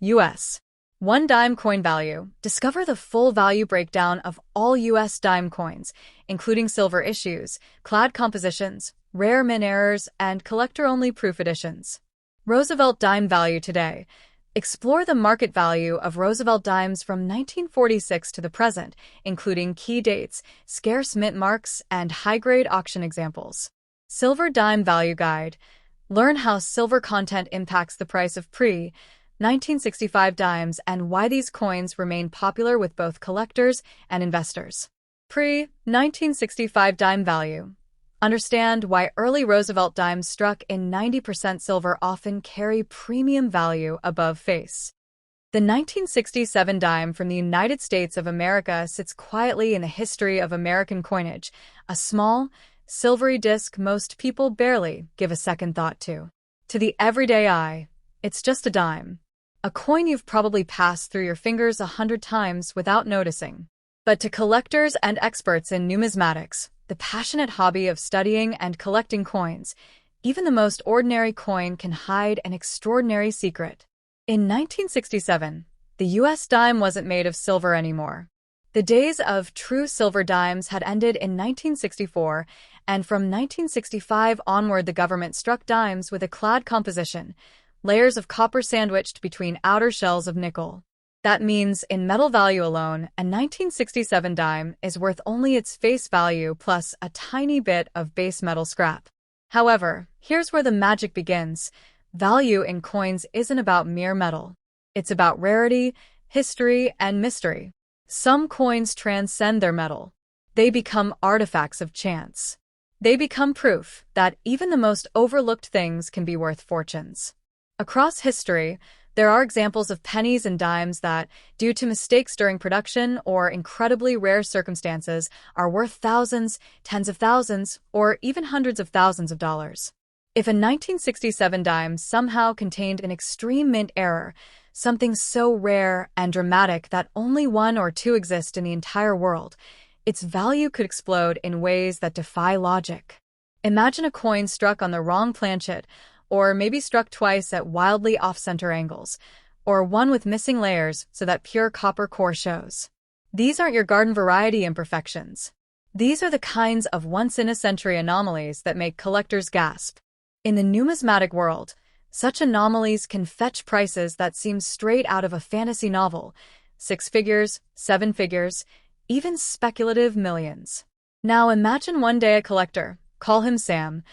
U.S. 1 dime coin value. Discover the full value breakdown of all U.S. dime coins, including silver issues, clad compositions, rare min errors, and collector-only proof editions. Roosevelt Dime Value today. Explore the market value of Roosevelt dimes from 1946 to the present, including key dates, scarce mint marks, and high-grade auction examples. Silver Dime Value Guide. Learn how silver content impacts the price of pre-1965 dimes and why these coins remain popular with both collectors and investors. Pre-1965 Dime Value. Understand why early Roosevelt dimes struck in 90% silver often carry premium value above face. The 1967 dime from the United States of America sits quietly in the history of American coinage, a small, silvery disc most people barely give a second thought to. To the everyday eye, it's just a dime. A coin you've probably passed through your fingers 100 times without noticing. But to collectors and experts in numismatics, the passionate hobby of studying and collecting coins, even the most ordinary coin can hide an extraordinary secret. In 1967, the U.S. dime wasn't made of silver anymore. The days of true silver dimes had ended in 1964, and from 1965 onward the government struck dimes with a clad composition, layers of copper sandwiched between outer shells of nickel. That means, in metal value alone, a 1967 dime is worth only its face value plus a tiny bit of base metal scrap. However, here's where the magic begins. Value in coins isn't about mere metal. It's about rarity, history, and mystery. Some coins transcend their metal. They become artifacts of chance. They become proof that even the most overlooked things can be worth fortunes. Across history, there are examples of pennies and dimes that, due to mistakes during production or incredibly rare circumstances, are worth thousands, tens of thousands, or even hundreds of thousands of dollars. If a 1967 dime somehow contained an extreme mint error, something so rare and dramatic that only one or two exist in the entire world, its value could explode in ways that defy logic. Imagine a coin struck on the wrong planchet, or maybe struck twice at wildly off-center angles, or one with missing layers so that pure copper core shows. These aren't your garden variety imperfections. These are the kinds of once-in-a-century anomalies that make collectors gasp. In the numismatic world, such anomalies can fetch prices that seem straight out of a fantasy novel, 6 figures, 7 figures, even speculative millions. Now imagine one day a collector, call him Sam,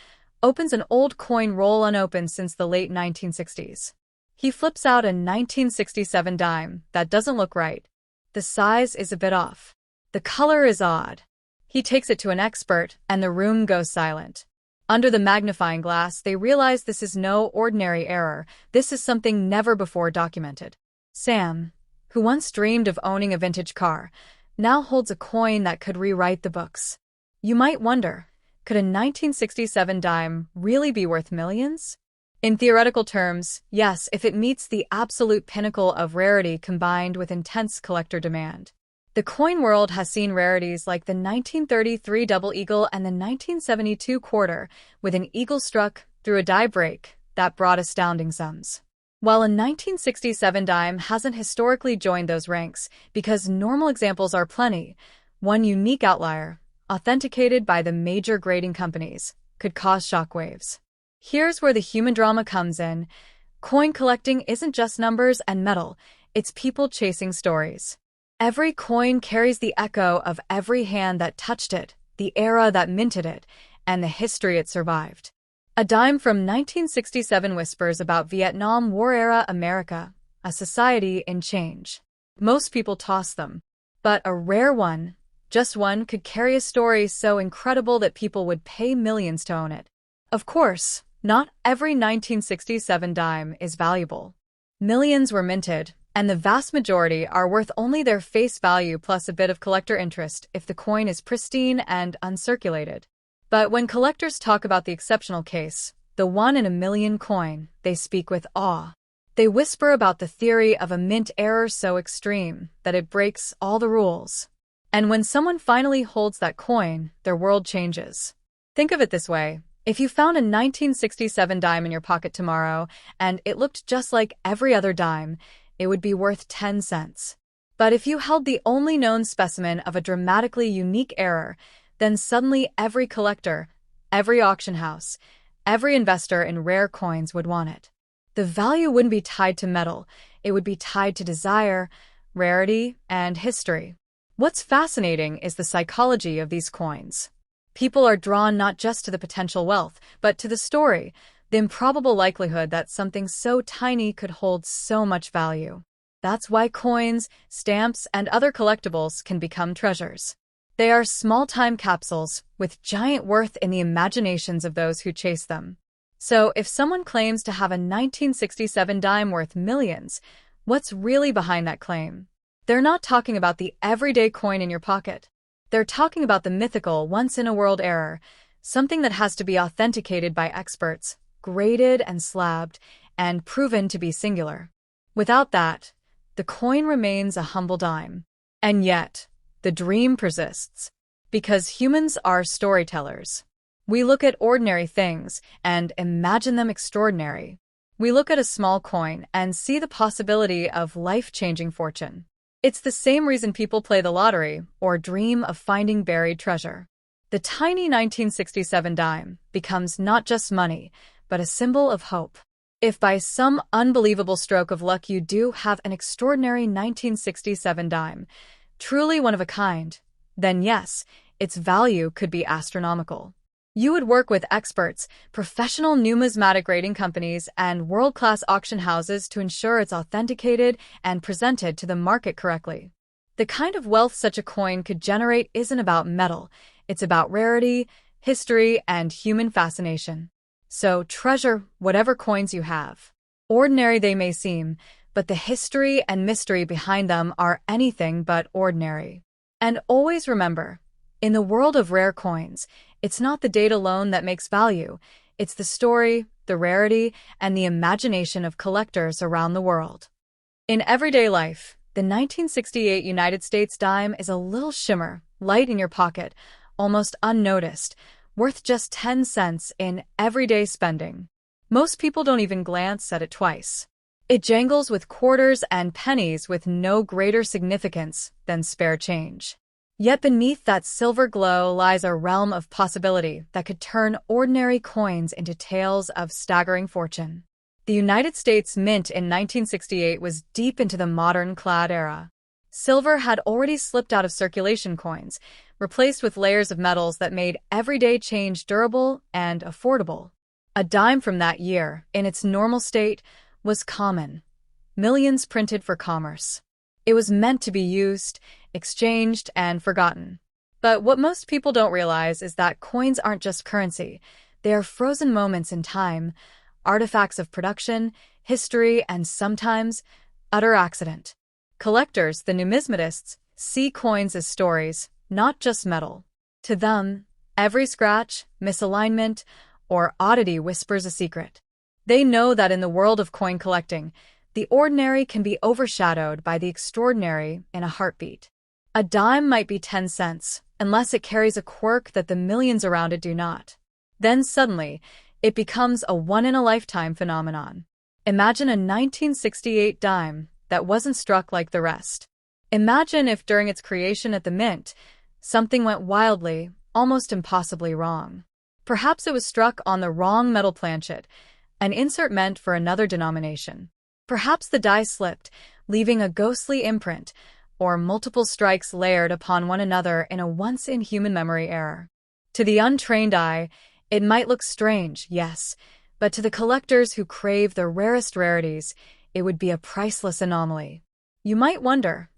opens an old coin roll unopened since the late 1960s. He flips out a 1967 dime that doesn't look right. The size is a bit off. The color is odd. He takes it to an expert, and the room goes silent. Under the magnifying glass, they realize this is no ordinary error. This is something never before documented. Sam, who once dreamed of owning a vintage car, now holds a coin that could rewrite the books. You might wonder, could a 1967 dime really be worth millions? In theoretical terms, yes, if it meets the absolute pinnacle of rarity combined with intense collector demand. The coin world has seen rarities like the 1933 double eagle and the 1972 quarter, with an eagle struck through a die break that brought astounding sums. While a 1967 dime hasn't historically joined those ranks because normal examples are plenty, one unique outlier, authenticated by the major grading companies, could cause shockwaves. Here's where the human drama comes in. Coin collecting isn't just numbers and metal, it's people chasing stories. Every coin carries the echo of every hand that touched it, the era that minted it, and the history it survived. A dime from 1967 whispers about Vietnam War-era America, a society in change. Most people toss them, but a rare one, just one, could carry a story so incredible that people would pay millions to own it. Of course, not every 1967 dime is valuable. Millions were minted, and the vast majority are worth only their face value plus a bit of collector interest if the coin is pristine and uncirculated. But when collectors talk about the exceptional case, the 1-in-a-million coin, they speak with awe. They whisper about the theory of a mint error so extreme that it breaks all the rules. And when someone finally holds that coin, their world changes. Think of it this way. If you found a 1967 dime in your pocket tomorrow, and it looked just like every other dime, it would be worth 10 cents. But if you held the only known specimen of a dramatically unique era, then suddenly every collector, every auction house, every investor in rare coins would want it. The value wouldn't be tied to metal, it would be tied to desire, rarity, and history. What's fascinating is the psychology of these coins. People are drawn not just to the potential wealth, but to the story, the improbable likelihood that something so tiny could hold so much value. That's why coins, stamps, and other collectibles can become treasures. They are small time capsules with giant worth in the imaginations of those who chase them. So, if someone claims to have a 1967 dime worth millions, what's really behind that claim? They're not talking about the everyday coin in your pocket. They're talking about the mythical, once-in-a-world error, something that has to be authenticated by experts, graded and slabbed, and proven to be singular. Without that, the coin remains a humble dime. And yet, the dream persists. Because humans are storytellers. We look at ordinary things and imagine them extraordinary. We look at a small coin and see the possibility of life-changing fortune. It's the same reason people play the lottery or dream of finding buried treasure. The tiny 1967 dime becomes not just money, but a symbol of hope. If by some unbelievable stroke of luck you do have an extraordinary 1967 dime, truly one of a kind, then yes, its value could be astronomical. You would work with experts, professional numismatic rating companies, and world-class auction houses to ensure it's authenticated and presented to the market correctly. The kind of wealth such a coin could generate isn't about metal, it's about rarity, history, and human fascination. So treasure whatever coins you have. Ordinary they may seem, but the history and mystery behind them are anything but ordinary. And always remember, in the world of rare coins, it's not the date alone that makes value, it's the story, the rarity, and the imagination of collectors around the world. In everyday life, the 1968 United States dime is a little shimmer, light in your pocket, almost unnoticed, worth just 10 cents in everyday spending. Most people don't even glance at it twice. It jangles with quarters and pennies with no greater significance than spare change. Yet beneath that silver glow lies a realm of possibility that could turn ordinary coins into tales of staggering fortune. The United States Mint in 1968 was deep into the modern clad era. Silver had already slipped out of circulation coins, replaced with layers of metals that made everyday change durable and affordable. A dime from that year, in its normal state, was common. Millions printed for commerce. It was meant to be used, exchanged, and forgotten. But what most people don't realize is that coins aren't just currency. They are frozen moments in time, artifacts of production, history, and sometimes utter accident. Collectors, the numismatists, see coins as stories, not just metal. To them, every scratch, misalignment, or oddity whispers a secret. They know that in the world of coin collecting, the ordinary can be overshadowed by the extraordinary in a heartbeat. A dime might be 10 cents, unless it carries a quirk that the millions around it do not. Then suddenly, it becomes a one-in-a-lifetime phenomenon. Imagine a 1968 dime that wasn't struck like the rest. Imagine if during its creation at the Mint, something went wildly, almost impossibly wrong. Perhaps it was struck on the wrong metal planchet, an insert meant for another denomination. Perhaps the die slipped, leaving a ghostly imprint, or multiple strikes layered upon one another in a once-in-human memory error. To the untrained eye, it might look strange, yes, but to the collectors who crave the rarest rarities, it would be a priceless anomaly. You might wonder,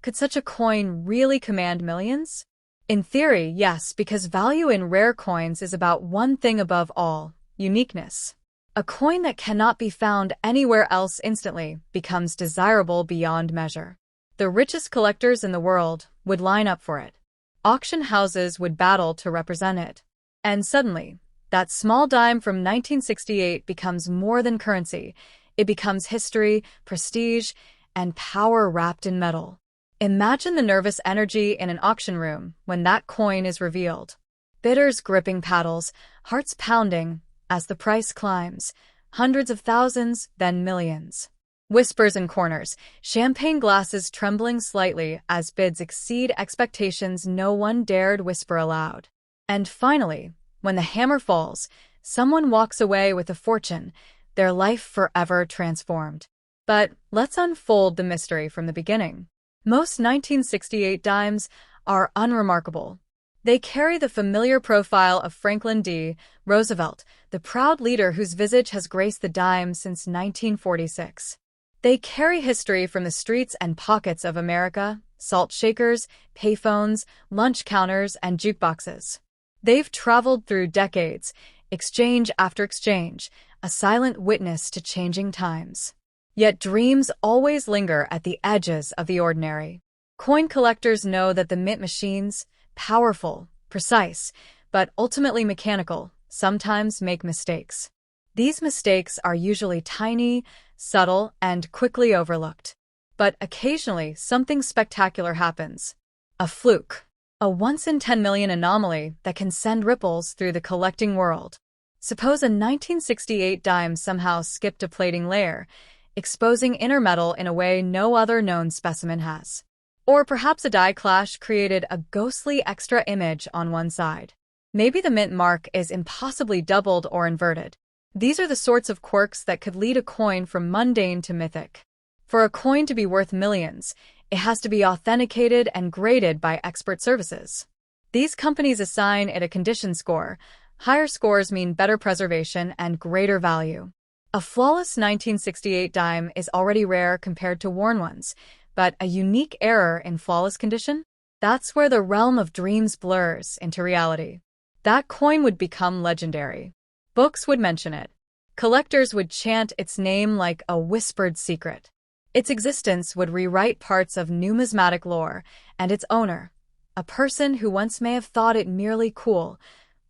could such a coin really command millions? In theory, yes, because value in rare coins is about one thing above all: uniqueness. A coin that cannot be found anywhere else instantly becomes desirable beyond measure. The richest collectors in the world would line up for it. Auction houses would battle to represent it. And suddenly, that small dime from 1968 becomes more than currency. It becomes history, prestige, and power wrapped in metal. Imagine the nervous energy in an auction room when that coin is revealed. Bidders gripping paddles, hearts pounding, as the price climbs, hundreds of thousands, then millions. Whispers in corners, champagne glasses trembling slightly as bids exceed expectations no one dared whisper aloud. And finally, when the hammer falls, someone walks away with a fortune, their life forever transformed. But let's unfold the mystery from the beginning. Most 1968 dimes are unremarkable. They carry the familiar profile of Franklin D. Roosevelt, the proud leader whose visage has graced the dime since 1946. They carry history from the streets and pockets of America, salt shakers, payphones, lunch counters, and jukeboxes. They've traveled through decades, exchange after exchange, a silent witness to changing times. Yet dreams always linger at the edges of the ordinary. Coin collectors know that the mint machines, powerful, precise, but ultimately mechanical, sometimes make mistakes. These mistakes are usually tiny, subtle, and quickly overlooked. But occasionally, something spectacular happens. A fluke. A once-in-10 million anomaly that can send ripples through the collecting world. Suppose a 1968 dime somehow skipped a plating layer, exposing inner metal in a way no other known specimen has. Or perhaps a die clash created a ghostly extra image on one side. Maybe the mint mark is impossibly doubled or inverted. These are the sorts of quirks that could lead a coin from mundane to mythic. For a coin to be worth millions, it has to be authenticated and graded by expert services. These companies assign it a condition score. Higher scores mean better preservation and greater value. A flawless 1968 dime is already rare compared to worn ones, but a unique error in flawless condition? That's where the realm of dreams blurs into reality. That coin would become legendary. Books would mention it. Collectors would chant its name like a whispered secret. Its existence would rewrite parts of numismatic lore, and its owner, a person who once may have thought it merely cool,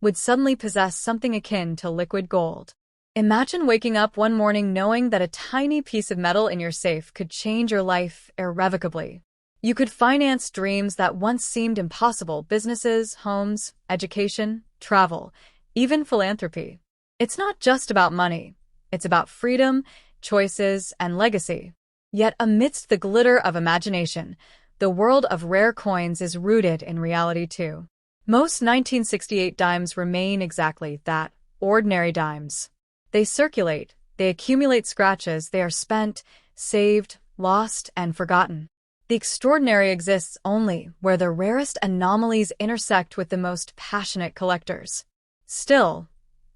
would suddenly possess something akin to liquid gold. Imagine waking up one morning knowing that a tiny piece of metal in your safe could change your life irrevocably. You could finance dreams that once seemed impossible: businesses, homes, education, travel, even philanthropy. It's not just about money. It's about freedom, choices, and legacy. Yet amidst the glitter of imagination, the world of rare coins is rooted in reality too. Most 1968 dimes remain exactly that, ordinary dimes. They circulate, they accumulate scratches, they are spent, saved, lost, and forgotten. The extraordinary exists only where the rarest anomalies intersect with the most passionate collectors. Still,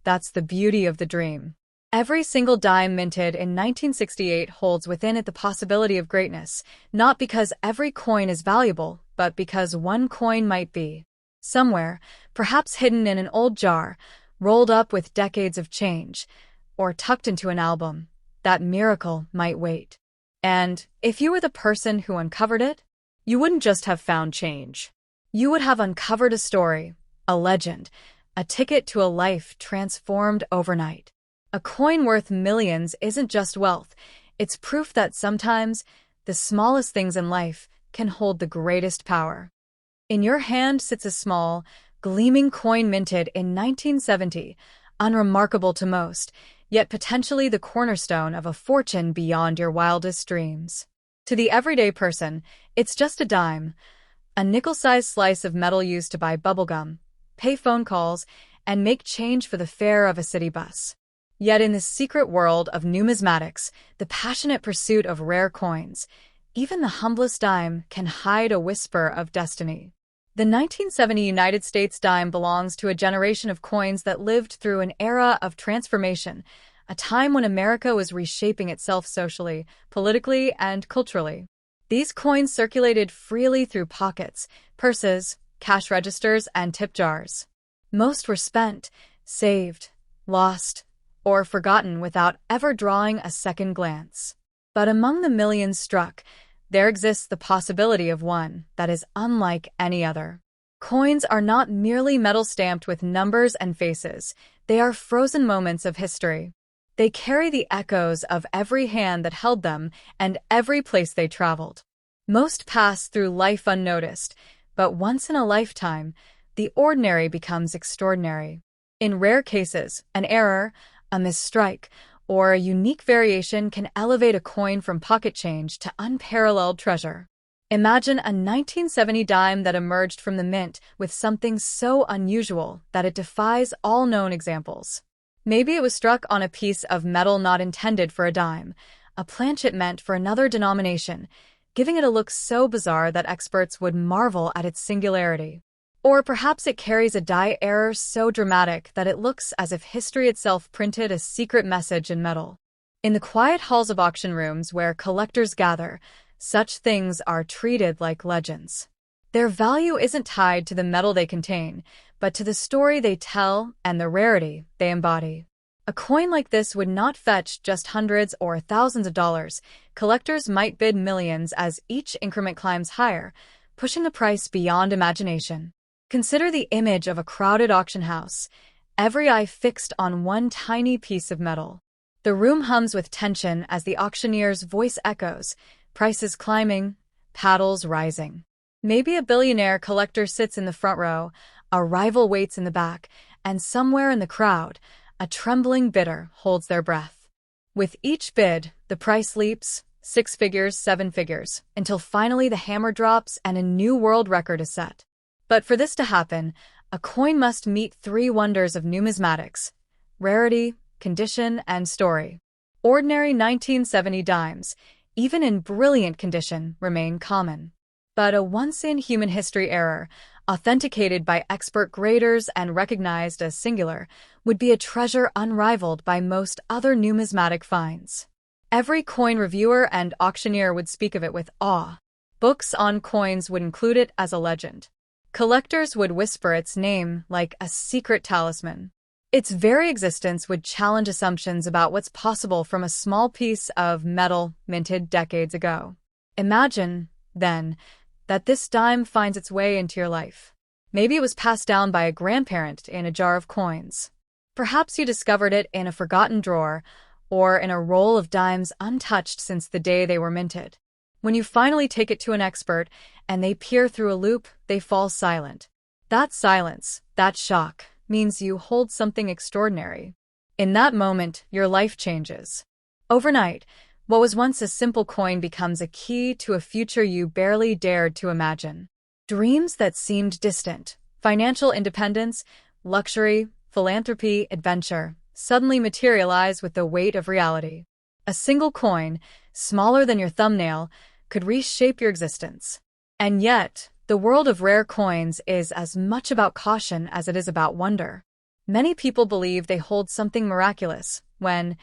that's the beauty of the dream. Every single dime minted in 1968 holds within it the possibility of greatness, not because every coin is valuable, but because one coin might be. Somewhere, perhaps hidden in an old jar, rolled up with decades of change, or tucked into an album, that miracle might wait. And if you were the person who uncovered it, you wouldn't just have found change. You would have uncovered a story, a legend, a ticket to a life transformed overnight. A coin worth millions isn't just wealth, it's proof that sometimes the smallest things in life can hold the greatest power. In your hand sits a small, gleaming coin minted in 1970, unremarkable to most, yet potentially the cornerstone of a fortune beyond your wildest dreams. To the everyday person, it's just a dime, a nickel-sized slice of metal used to buy bubblegum, pay phone calls, and make change for the fare of a city bus. Yet in the secret world of numismatics, the passionate pursuit of rare coins, even the humblest dime can hide a whisper of destiny. The 1970 United States dime belongs to a generation of coins that lived through an era of transformation, a time when America was reshaping itself socially, politically, and culturally. These coins circulated freely through pockets, purses, cash registers, and tip jars. Most were spent, saved, lost, or forgotten without ever drawing a second glance. But among the millions struck, there exists the possibility of one that is unlike any other. Coins are not merely metal stamped with numbers and faces, they are frozen moments of history. They carry the echoes of every hand that held them and every place they traveled. Most pass through life unnoticed, but once in a lifetime, the ordinary becomes extraordinary. In rare cases, an error, a misstrike, or a unique variation can elevate a coin from pocket change to unparalleled treasure. Imagine a 1970 dime that emerged from the mint with something so unusual that it defies all known examples. Maybe it was struck on a piece of metal not intended for a dime, a planchet meant for another denomination, giving it a look so bizarre that experts would marvel at its singularity. Or perhaps it carries a die error so dramatic that it looks as if history itself printed a secret message in metal. In the quiet halls of auction rooms where collectors gather, such things are treated like legends. Their value isn't tied to the metal they contain, but to the story they tell and the rarity they embody. A coin like this would not fetch just hundreds or thousands of dollars. Collectors might bid millions as each increment climbs higher, pushing the price beyond imagination. Consider the image of a crowded auction house, every eye fixed on one tiny piece of metal. The room hums with tension as the auctioneer's voice echoes, prices climbing, paddles rising. Maybe a billionaire collector sits in the front row, a rival waits in the back, and somewhere in the crowd, a trembling bidder holds their breath. With each bid, the price leaps, 6 figures, 7 figures, until finally the hammer drops and a new world record is set. But for this to happen, a coin must meet 3 wonders of numismatics: rarity, condition, and story. Ordinary 1970 dimes, even in brilliant condition, remain common. But a once-in-human history error, authenticated by expert graders and recognized as singular, would be a treasure unrivaled by most other numismatic finds. Every coin reviewer and auctioneer would speak of it with awe. Books on coins would include it as a legend. Collectors would whisper its name like a secret talisman. Its very existence would challenge assumptions about what's possible from a small piece of metal minted decades ago. Imagine, then, that this dime finds its way into your life. Maybe it was passed down by a grandparent in a jar of coins. Perhaps you discovered it in a forgotten drawer or in a roll of dimes untouched since the day they were minted. When you finally take it to an expert and they peer through a loop, they fall silent. That silence, that shock, means you hold something extraordinary. In that moment, your life changes. Overnight, what was once a simple coin becomes a key to a future you barely dared to imagine. Dreams that seemed distant, financial independence, luxury, philanthropy, adventure, suddenly materialize with the weight of reality. A single coin, smaller than your thumbnail, could reshape your existence. And yet, the world of rare coins is as much about caution as it is about wonder. Many people believe they hold something miraculous, when,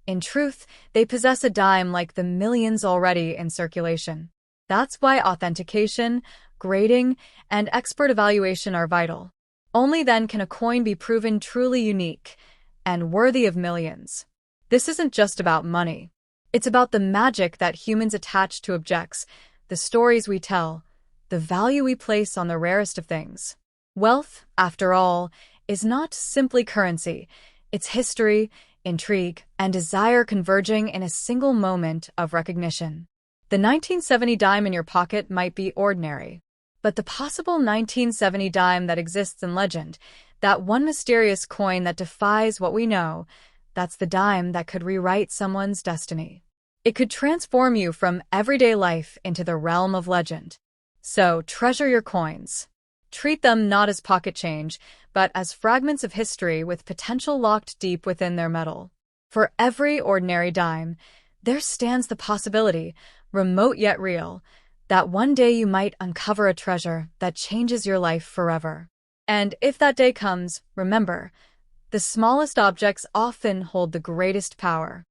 in truth, they possess a dime like the millions already in circulation. That's why authentication, grading, and expert evaluation are vital. Only then can a coin be proven truly unique and worthy of millions. This isn't just about money. It's about the magic that humans attach to objects, the stories we tell, the value we place on the rarest of things. Wealth, after all, is not simply currency. It's history, intrigue, and desire converging in a single moment of recognition. The 1970 dime in your pocket might be ordinary, but the possible 1970 dime that exists in legend, that one mysterious coin that defies what we know, that's the dime that could rewrite someone's destiny. It could transform you from everyday life into the realm of legend. So, treasure your coins. Treat them not as pocket change, but as fragments of history with potential locked deep within their metal. For every ordinary dime, there stands the possibility, remote yet real, that one day you might uncover a treasure that changes your life forever. And if that day comes, remember, the smallest objects often hold the greatest power.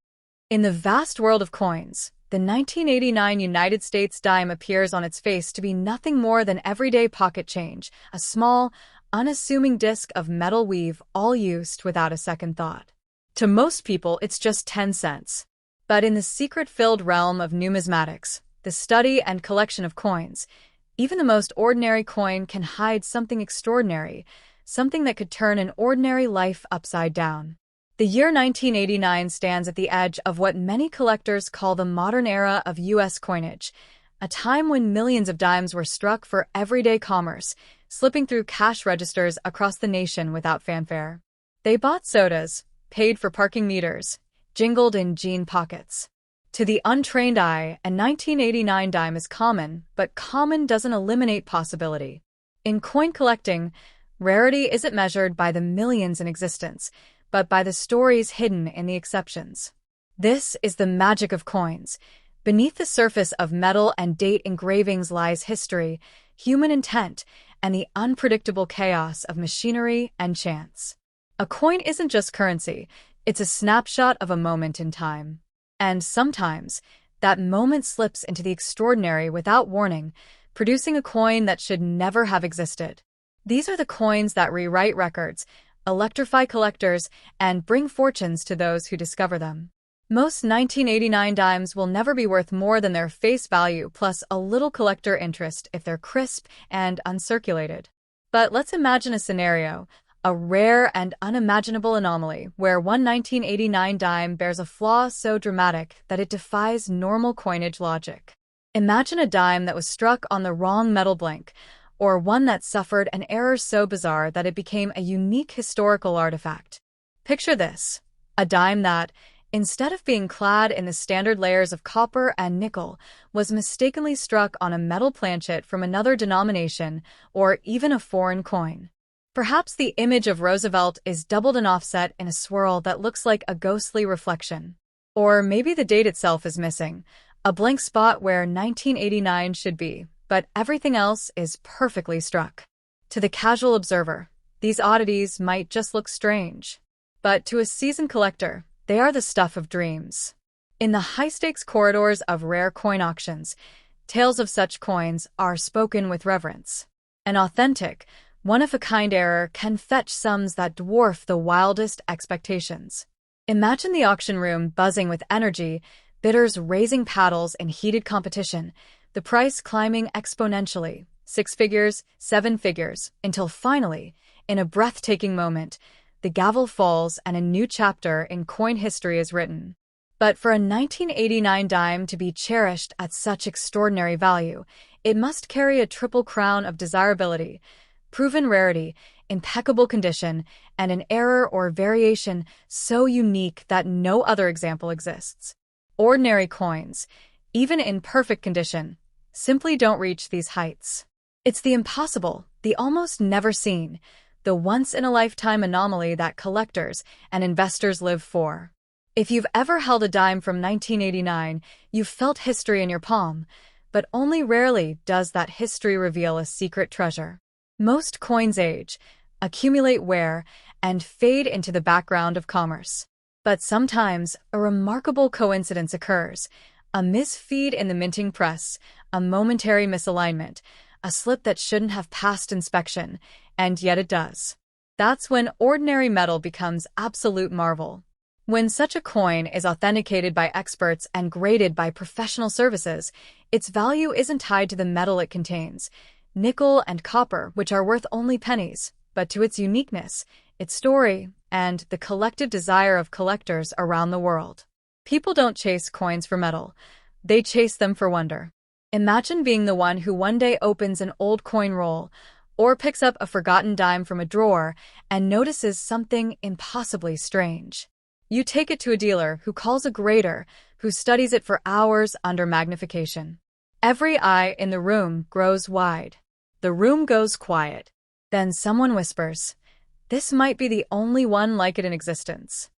In the vast world of coins, the 1989 United States dime appears on its face to be nothing more than everyday pocket change, a small, unassuming disc of metal weave all used without a second thought. To most people, it's just 10 cents. But in the secret-filled realm of numismatics, the study and collection of coins, even the most ordinary coin can hide something extraordinary, something that could turn an ordinary life upside down. The year 1989 stands at the edge of what many collectors call the modern era of U.S. coinage, a time when millions of dimes were struck for everyday commerce, slipping through cash registers across the nation without fanfare. They bought sodas, paid for parking meters, jingled in jean pockets. To the untrained eye, a 1989 dime is common, but common doesn't eliminate possibility. In coin collecting, rarity isn't measured by the millions in existence, but by the stories hidden in the exceptions. This is the magic of coins. Beneath the surface of metal and date engravings lies history, human intent, and the unpredictable chaos of machinery and chance. A coin isn't just currency, it's a snapshot of a moment in time. And sometimes, that moment slips into the extraordinary without warning, producing a coin that should never have existed. These are the coins that rewrite records, electrify collectors, and bring fortunes to those who discover them. Most 1989 dimes will never be worth more than their face value plus a little collector interest if they're crisp and uncirculated. But let's imagine a scenario, a rare and unimaginable anomaly where one 1989 dime bears a flaw so dramatic that it defies normal coinage logic. Imagine a dime that was struck on the wrong metal blank, or one that suffered an error so bizarre that it became a unique historical artifact. Picture this, a dime that, instead of being clad in the standard layers of copper and nickel, was mistakenly struck on a metal planchet from another denomination or even a foreign coin. Perhaps the image of Roosevelt is doubled and offset in a swirl that looks like a ghostly reflection. Or maybe the date itself is missing, a blank spot where 1989 should be, but everything else is perfectly struck. To the casual observer, these oddities might just look strange. But to a seasoned collector, they are the stuff of dreams. In the high-stakes corridors of rare coin auctions, tales of such coins are spoken with reverence. An authentic, one-of-a-kind error can fetch sums that dwarf the wildest expectations. Imagine the auction room buzzing with energy, bidders raising paddles in heated competition, the price climbing exponentially, 6 figures, 7 figures, until finally, in a breathtaking moment, the gavel falls and a new chapter in coin history is written. But for a 1989 dime to be cherished at such extraordinary value, it must carry a triple crown of desirability: proven rarity, impeccable condition, and an error or variation so unique that no other example exists. Ordinary coins, even in perfect condition, simply don't reach these heights. It's the impossible, the almost never seen, the once-in-a-lifetime anomaly that collectors and investors live for. If you've ever held a dime from 1989, you've felt history in your palm, but only rarely does that history reveal a secret treasure. Most coins age, accumulate wear, and fade into the background of commerce. But sometimes a remarkable coincidence occurs: a misfeed in the minting press, a momentary misalignment, a slip that shouldn't have passed inspection, and yet it does. That's when ordinary metal becomes absolute marvel. When such a coin is authenticated by experts and graded by professional services, its value isn't tied to the metal it contains, nickel and copper, which are worth only pennies, but to its uniqueness, its story, and the collective desire of collectors around the world. People don't chase coins for metal, they chase them for wonder. Imagine being the one who one day opens an old coin roll, or picks up a forgotten dime from a drawer and notices something impossibly strange. You take it to a dealer who calls a grader, who studies it for hours under magnification. Every eye in the room grows wide. The room goes quiet. Then someone whispers, "This might be the only one like it in existence."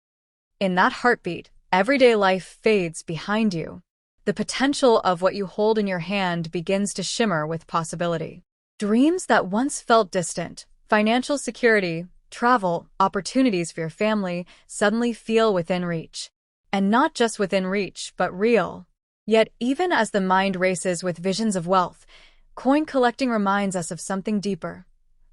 In that heartbeat, everyday life fades behind you. The potential of what you hold in your hand begins to shimmer with possibility. Dreams that once felt distant, financial security, travel, opportunities for your family, suddenly feel within reach. And not just within reach, but real. Yet even as the mind races with visions of wealth, coin collecting reminds us of something deeper.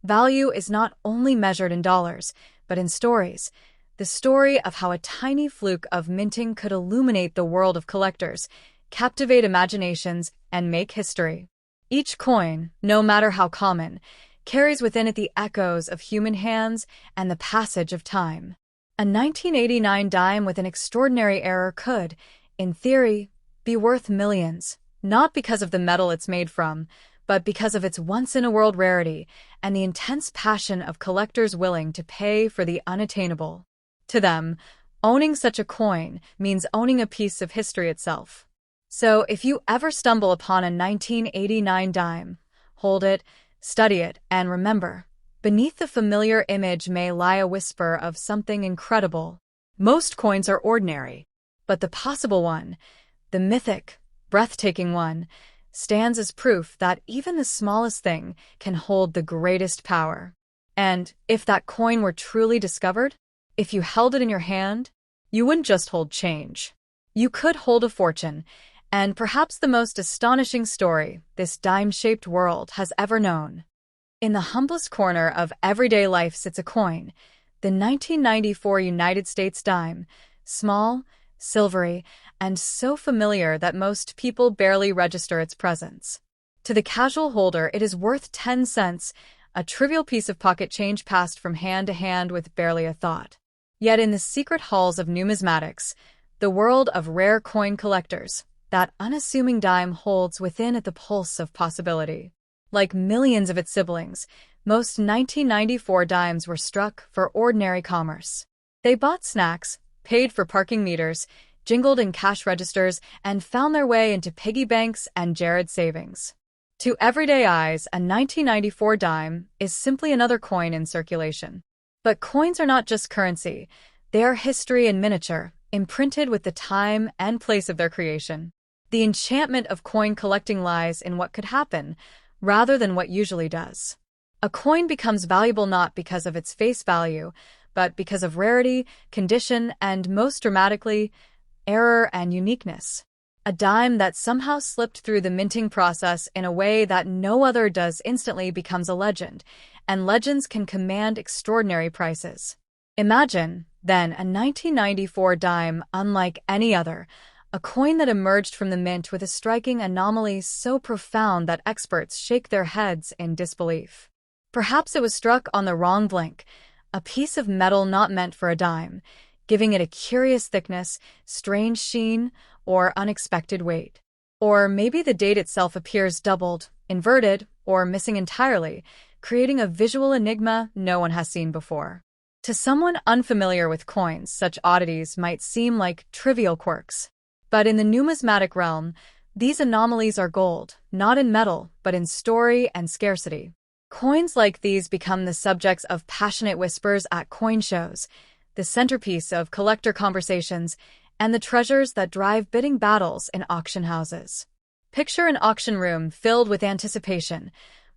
Value is not only measured in dollars, but in stories. The story of how a tiny fluke of minting could illuminate the world of collectors, captivate imaginations, and make history. Each coin, no matter how common, carries within it the echoes of human hands and the passage of time. A 1989 dime with an extraordinary error could, in theory, be worth millions, not because of the metal it's made from, but because of its once-in-a-world rarity and the intense passion of collectors willing to pay for the unattainable. To them, Owning such a coin means owning a piece of history itself. So if you ever stumble upon a 1989 dime, hold it, study it, and remember, beneath the familiar image may lie a whisper of something incredible. Most coins are ordinary, but the possible one, the mythic, breathtaking one, stands as proof that even the smallest thing can hold the greatest power. And if that coin were truly discovered, if you held it in your hand, you wouldn't just hold change. You could hold a fortune, and perhaps the most astonishing story this dime-shaped world has ever known. In the humblest corner of everyday life sits a coin, the 1994 United States dime, small, silvery, and so familiar that most people barely register its presence. To the casual holder, it is worth 10 cents, a trivial piece of pocket change passed from hand to hand with barely a thought. Yet in the secret halls of numismatics, the world of rare coin collectors, that unassuming dime holds within it the pulse of possibility. Like millions of its siblings, most 1994 dimes were struck for ordinary commerce. They bought snacks, paid for parking meters, jingled in cash registers, and found their way into piggy banks and Jared savings. To everyday eyes, a 1994 dime is simply another coin in circulation. But coins are not just currency. They are history in miniature, imprinted with the time and place of their creation. The enchantment of coin collecting lies in what could happen, rather than what usually does. A coin becomes valuable not because of its face value, but because of rarity, condition, and most dramatically, error and uniqueness. A dime that somehow slipped through the minting process in a way that no other does instantly becomes a legend, and legends can command extraordinary prices. Imagine, then, a 1994 dime unlike any other, a coin that emerged from the mint with a striking anomaly so profound that experts shake their heads in disbelief. Perhaps it was struck on the wrong blink, a piece of metal not meant for a dime, giving it a curious thickness, strange sheen, or unexpected weight. Or maybe the date itself appears doubled, inverted, or missing entirely, creating a visual enigma no one has seen before. To someone unfamiliar with coins, such oddities might seem like trivial quirks. But in the numismatic realm, these anomalies are gold, not in metal, but in story and scarcity. Coins like these become the subjects of passionate whispers at coin shows, the centerpiece of collector conversations, and the treasures that drive bidding battles in auction houses. Picture an auction room filled with anticipation,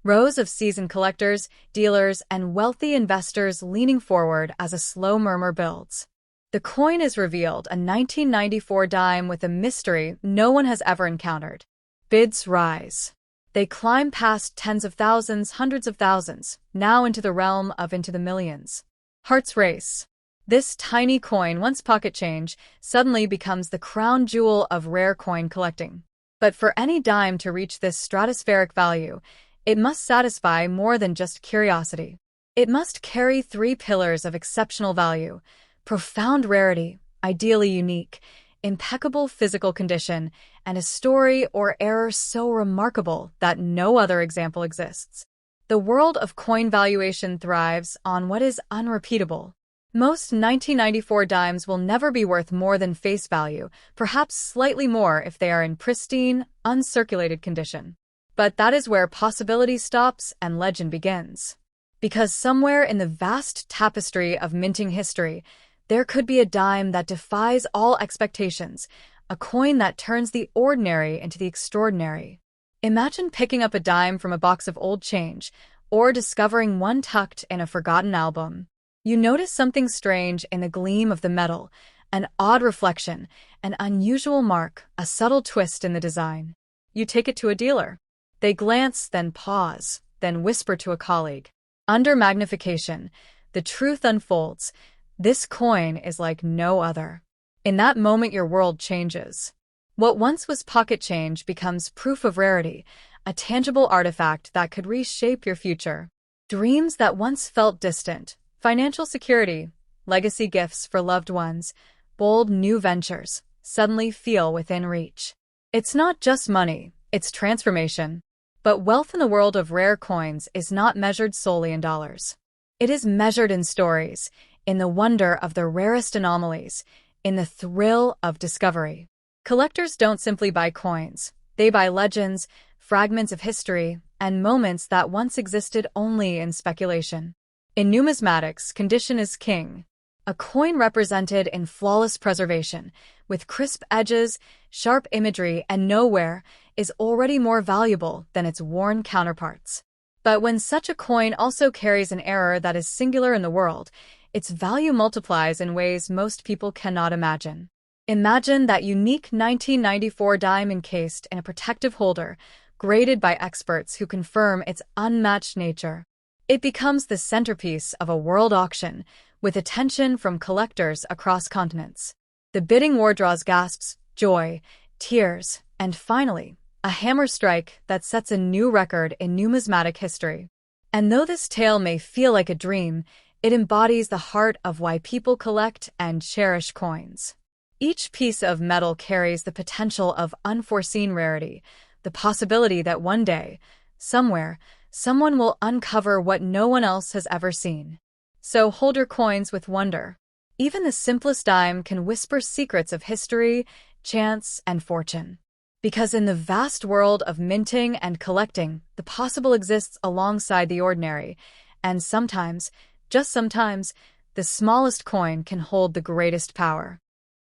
rows of seasoned collectors, dealers, and wealthy investors leaning forward as a slow murmur builds. The coin is revealed, a 1994 dime with a mystery no one has ever encountered. Bids rise. They climb past tens of thousands, hundreds of thousands, now into the realm of into the millions. Hearts race. This tiny coin, once pocket change, suddenly becomes the crown jewel of rare coin collecting. But for any dime to reach this stratospheric value, it must satisfy more than just curiosity. It must carry three pillars of exceptional value: profound rarity, ideally unique, impeccable physical condition, and a story or error so remarkable that no other example exists. The world of coin valuation thrives on what is unrepeatable. Most 1994 dimes will never be worth more than face value, perhaps slightly more if they are in pristine, uncirculated condition. But that is where possibility stops and legend begins. Because somewhere in the vast tapestry of minting history, there could be a dime that defies all expectations, a coin that turns the ordinary into the extraordinary. Imagine picking up a dime from a box of old change, or discovering one tucked in a forgotten album. You notice something strange in the gleam of the metal, an odd reflection, an unusual mark, a subtle twist in the design. You take it to a dealer. They glance, then pause, then whisper to a colleague. Under magnification, the truth unfolds. This coin is like no other. In that moment, your world changes. What once was pocket change becomes proof of rarity, a tangible artifact that could reshape your future. Dreams that once felt distant, financial security, legacy gifts for loved ones, bold new ventures, suddenly feel within reach. It's not just money, it's transformation. But wealth in the world of rare coins is not measured solely in dollars. It is measured in stories, in the wonder of the rarest anomalies, in the thrill of discovery. Collectors don't simply buy coins. They buy legends, fragments of history, and moments that once existed only in speculation. In numismatics, condition is king. A coin represented in flawless preservation, with crisp edges, sharp imagery, and no wear, is already more valuable than its worn counterparts. But when such a coin also carries an error that is singular in the world, its value multiplies in ways most people cannot imagine. Imagine that unique 1994 dime encased in a protective holder, graded by experts who confirm its unmatched nature. It becomes the centerpiece of a world auction, with attention from collectors across continents. The bidding war draws gasps, joy, tears, and finally, a hammer strike that sets a new record in numismatic history. And though this tale may feel like a dream, it embodies the heart of why people collect and cherish coins. Each piece of metal carries the potential of unforeseen rarity, the possibility that one day, somewhere, someone will uncover what no one else has ever seen. So hold your coins with wonder. Even the simplest dime can whisper secrets of history, chance, and fortune. Because in the vast world of minting and collecting, the possible exists alongside the ordinary, and sometimes, just sometimes, the smallest coin can hold the greatest power.